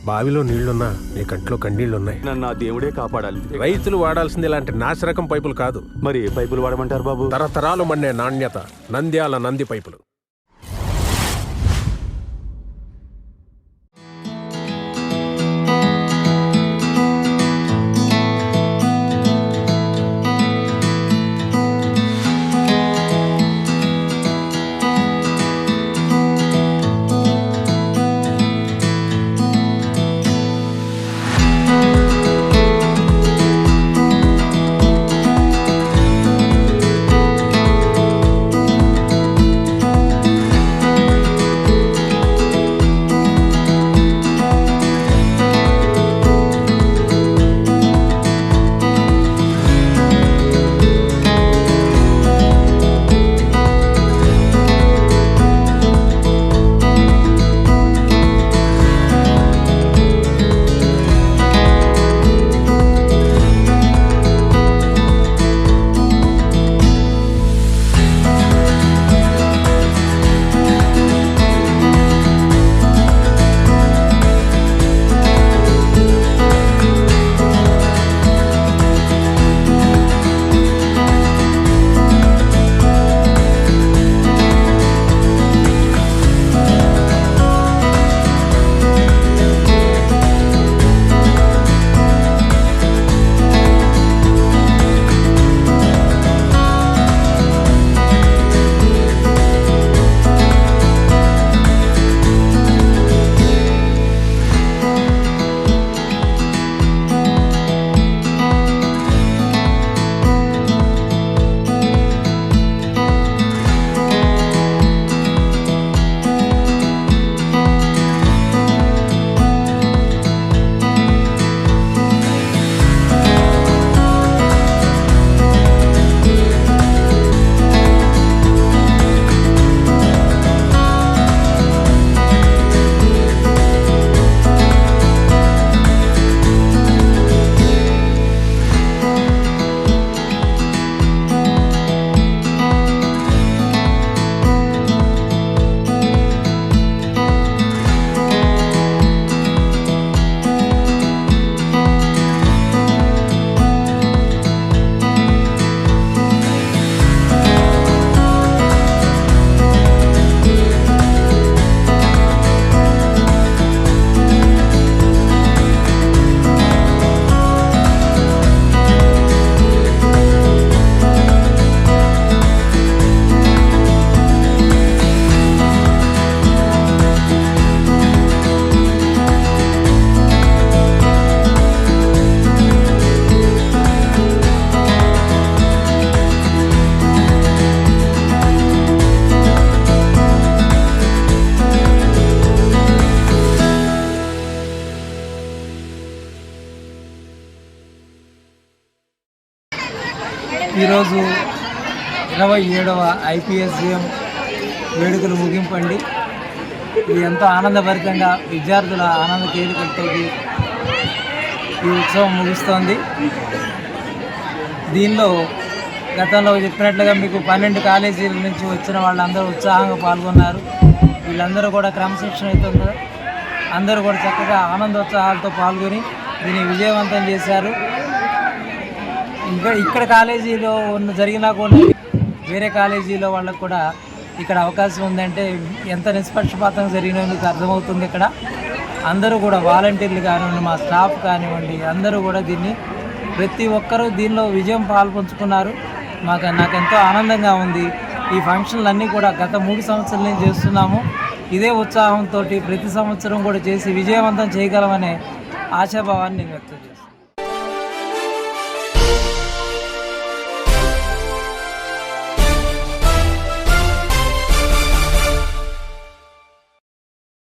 బావిలో నీళ్లున్నా నీ కంట్లో కన్నీళ్లున్నాయి. నన్ను ఆ దేవుడే కాపాడాలి. రైతులు వాడాల్సింది ఇలాంటి నాసిరకం పైపులు కాదు. మరి ఏ పైపులు వాడమంటారు బాబు? తరతరాలు మన్నే నాణ్యత నంద్యాల నంది పైపులు. ఈరోజు 27వ IPSGM వేడుకలు ముగింపండి. ఇది ఎంతో ఆనందభరితంగా విద్యార్థుల ఆనంద కేలికలతో ఈ ఉత్సవం ముగుస్తోంది. దీనిలో గతంలో చెప్పినట్లుగా మీకు 12 కాలేజీల నుంచి వచ్చిన వాళ్ళందరూ ఉత్సాహంగా పాల్గొన్నారు. వీళ్ళందరూ కూడా క్రమశిక్షణ అవుతుందో అందరూ కూడా చక్కగా ఆనందోత్సాహాలతో పాల్గొని దీన్ని విజయవంతం చేశారు. ఇక్కడ కాలేజీలో జరిగినా కూడా వేరే కాలేజీలో వాళ్ళకు కూడా ఇక్కడ అవకాశం ఉందంటే ఎంత నిష్పక్షపాతంగా జరిగినందుకు అర్థమవుతుంది. ఇక్కడ అందరూ కూడా వాలంటీర్లు కానివ్వండి, మా స్టాఫ్ కానివ్వండి, అందరూ కూడా ప్రతి ఒక్కరూ దీనిలో విజయం పాల్పంచుకున్నారు. నాకు ఎంతో ఆనందంగా ఉంది. ఈ ఫంక్షన్లన్నీ కూడా గత 3 సంవత్సరాల నుంచి చేస్తున్నాము. ఇదే ఉత్సాహంతో ప్రతి సంవత్సరం కూడా చేసి విజయవంతం చేయగలమనే ఆశాభావాన్ని నేను వ్యక్తం చేస్తాను.